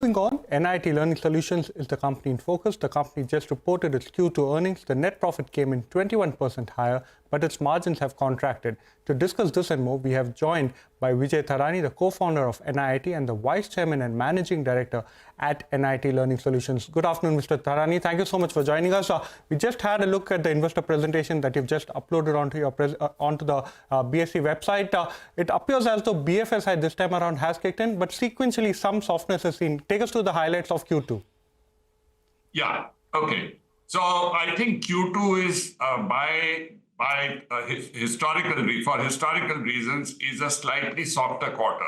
Moving on, NIIT Learning Solutions is the company in focus. The company just reported its Q2 earnings. The net profit came in 21% higher, but its margins have contracted. To discuss this and more, we have joined by Vijay Thadani, the co-founder of NIIT and the vice chairman and managing director at NIIT Learning Solutions. Good afternoon, Mr. Thadani. Thank you so much for joining us. We just had a look at the investor presentation that you've just uploaded onto the BSc website. It appears as though BFSI this time around has kicked in, but sequentially some softness is seen. Take us through the highlights of Q2. Yeah, okay. So I think Q2 is for historical reasons is a slightly softer quarter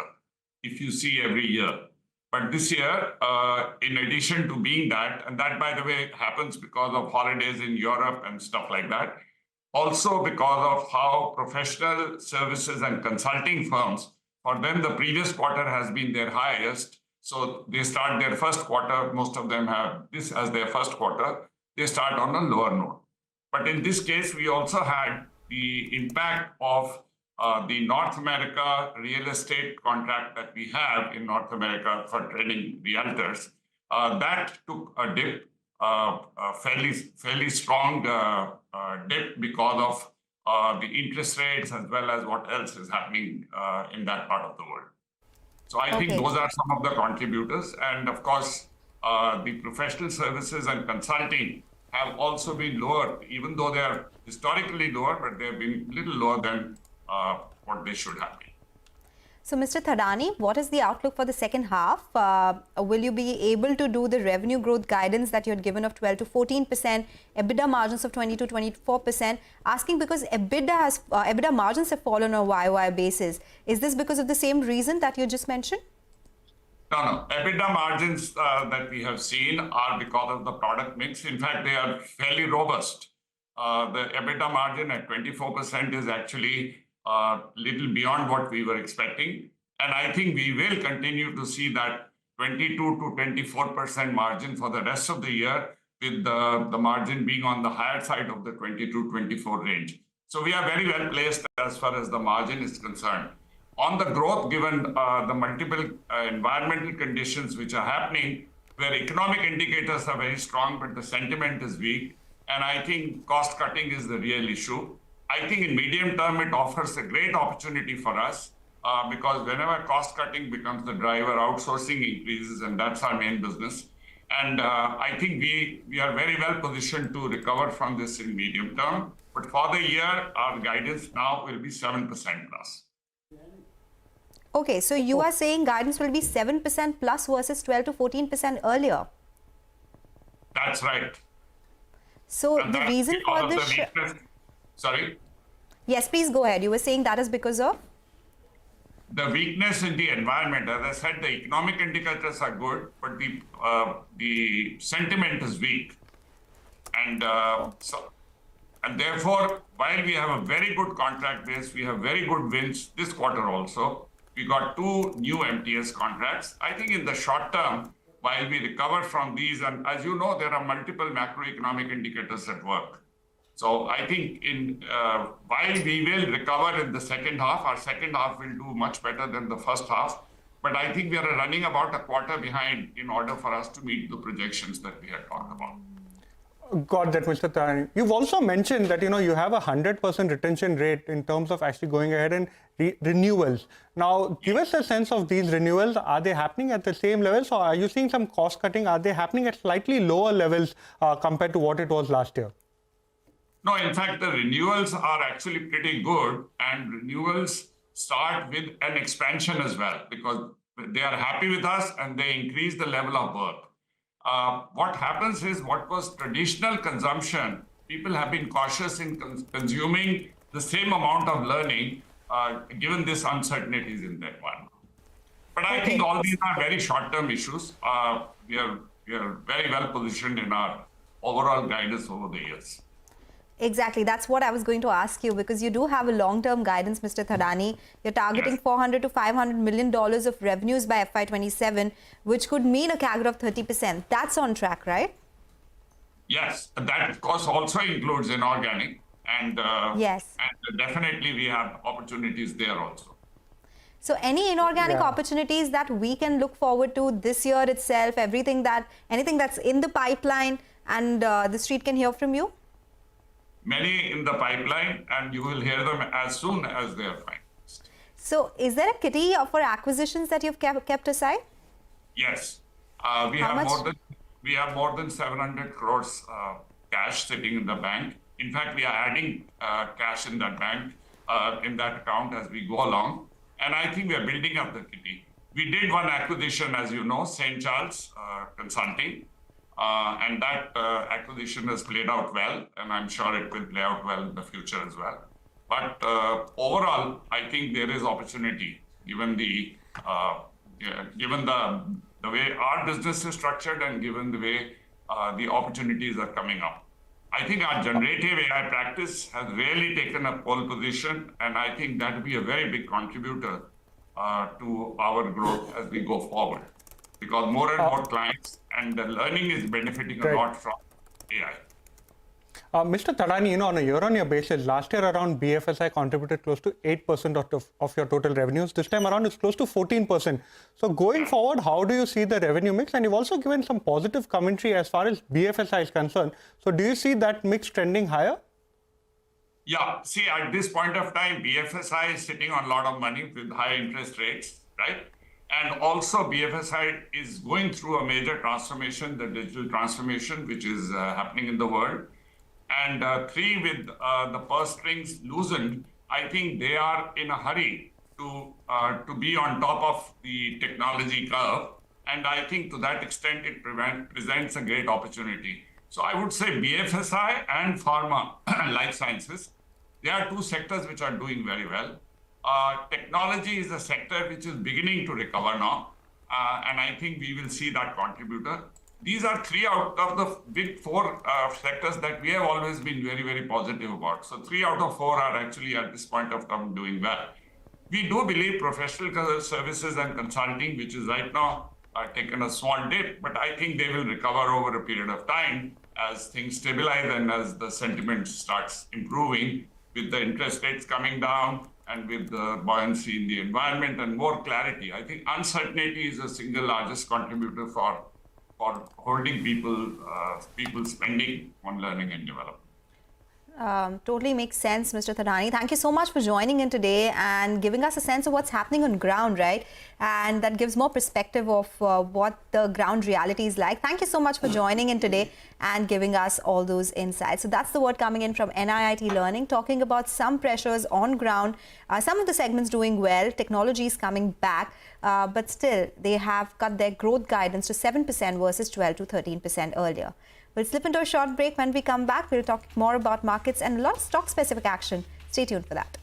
if you see every year. But this year, in addition to being that, and that by the way happens because of holidays in Europe and stuff like that, also because of how professional services and consulting firms, for them the previous quarter has been their highest. So they start their first quarter, most of them have this as their first quarter, they start on a lower note. But in this case, we also had the impact of the North America real estate contract that we have in North America for training realtors. That took a dip, a fairly strong dip because of the interest rates as well as what else is happening in that part of the world. So I think those are some of the contributors. And of course, the professional services and consulting have also been lower, even though they are historically lower, but they've been a little lower than what they should have been. So, Mr. Thadani, what is the outlook for the second half? Will you be able to do the revenue growth guidance that you had given of 12 to 14%, EBITDA margins of 20 to 24%? Asking because EBITDA margins have fallen on a YOY basis. Is this because of the same reason that you just mentioned? No. EBITDA margins that we have seen are because of the product mix. In fact, they are fairly robust. The EBITDA margin at 24% is actually little beyond what we were expecting. And I think we will continue to see that 22 to 24% margin for the rest of the year, with the margin being on the higher side of the 20-24 range. So we are very well placed as far as the margin is concerned. On the growth, given the multiple environmental conditions which are happening, where economic indicators are very strong, but the sentiment is weak, and I think cost cutting is the real issue. I think in medium term, it offers a great opportunity for us because whenever cost cutting becomes the driver, outsourcing increases, and that's our main business. And I think we are very well positioned to recover from this in medium term. But for the year, our guidance now will be 7% plus. Okay, so you are saying guidance will be 7% plus versus 12 to 14% earlier. That's right. So the reason for this... Sorry? Yes, please go ahead. You were saying that is because of? The weakness in the environment. As I said, the economic indicators are good, but the sentiment is weak. And therefore, while we have a very good contract base, we have very good wins this quarter also. We got 2 new MTS contracts. I think in the short term, while we recover from these, and as you know, there are multiple macroeconomic indicators at work. So I think while we will recover in the second half, our second half will do much better than the first half. But I think we are running about a quarter behind in order for us to meet the projections that we had talked about. Got that, Mr. Thadani. You've also mentioned that you have a 100% retention rate in terms of actually going ahead and renewals. Now, give us a sense of these renewals. Are they happening at the same levels, or are you seeing some cost cutting? Are they happening at slightly lower levels compared to what it was last year? No, in fact, the renewals are actually pretty good, and renewals start with an expansion as well because they are happy with us and they increase the level of work. What happens is what was traditional consumption, people have been cautious in consuming the same amount of learning given this uncertainties in that one. But I think all these are very short-term issues. We are very well positioned in our overall guidance over the years. Exactly. That's what I was going to ask you, because you do have a long-term guidance, Mr. Thadani. You're targeting $400 to $500 million of revenues by FY27, which could mean a CAGR of 30%. That's on track, right? Yes. That, of course, also includes inorganic. And, yes. And definitely we have opportunities there also. So any inorganic opportunities that we can look forward to this year itself, anything that's in the pipeline and the street can hear from you? Many in the pipeline, and you will hear them as soon as they are finalized. So is there a kitty for acquisitions that you've kept aside? Yes. We have more than 700 crores cash sitting in the bank. In fact, we are adding cash in that bank, in that account as we go along. And I think we are building up the kitty. We did one acquisition, as you know, St. Charles Consulting. And that acquisition has played out well, and I'm sure it will play out well in the future as well. But overall, I think there is opportunity, given the way our business is structured and given the way the opportunities are coming up. I think our generative AI practice has really taken a pole position, and I think that will be a very big contributor to our growth as we go forward. Because more and more clients and the learning is benefiting a lot from AI. Mr. Thadani, on a year-on-year basis, last year around BFSI contributed close to 8% of your total revenues. This time around it's close to 14%. So going forward, how do you see the revenue mix? And you've also given some positive commentary as far as BFSI is concerned. So do you see that mix trending higher? Yeah, see, at this point of time, BFSI is sitting on a lot of money with high interest rates, right? And also BFSI is going through a major transformation, the digital transformation, which is happening in the world. And with the purse strings loosened, I think they are in a hurry to be on top of the technology curve. And I think to that extent, it presents a great opportunity. So I would say BFSI and pharma, life sciences, they are two sectors which are doing very well. Technology is a sector which is beginning to recover now. And I think we will see that contributor. These are three out of the big four sectors that we have always been very, very positive about. So 3 out of 4 are actually at this point of time doing well. We do believe professional services and consulting, which is right now taken a small dip, but I think they will recover over a period of time as things stabilize and as the sentiment starts improving with the interest rates coming down and with the buoyancy in the environment and more clarity. I think uncertainty is the single largest contributor for holding people spending on learning and development. Totally makes sense, Mr. Thadani. Thank you so much for joining in today and giving us a sense of what's happening on ground, right? And that gives more perspective of what the ground reality is like. Thank you so much for joining in today and giving us all those insights. So that's the word coming in from NIIT Learning, talking about some pressures on ground, some of the segments doing well, technology is coming back, but still they have cut their growth guidance to 7% versus 12 to 13% earlier. We'll slip into a short break. When we come back, we'll talk more about markets and a lot of stock-specific action. Stay tuned for that.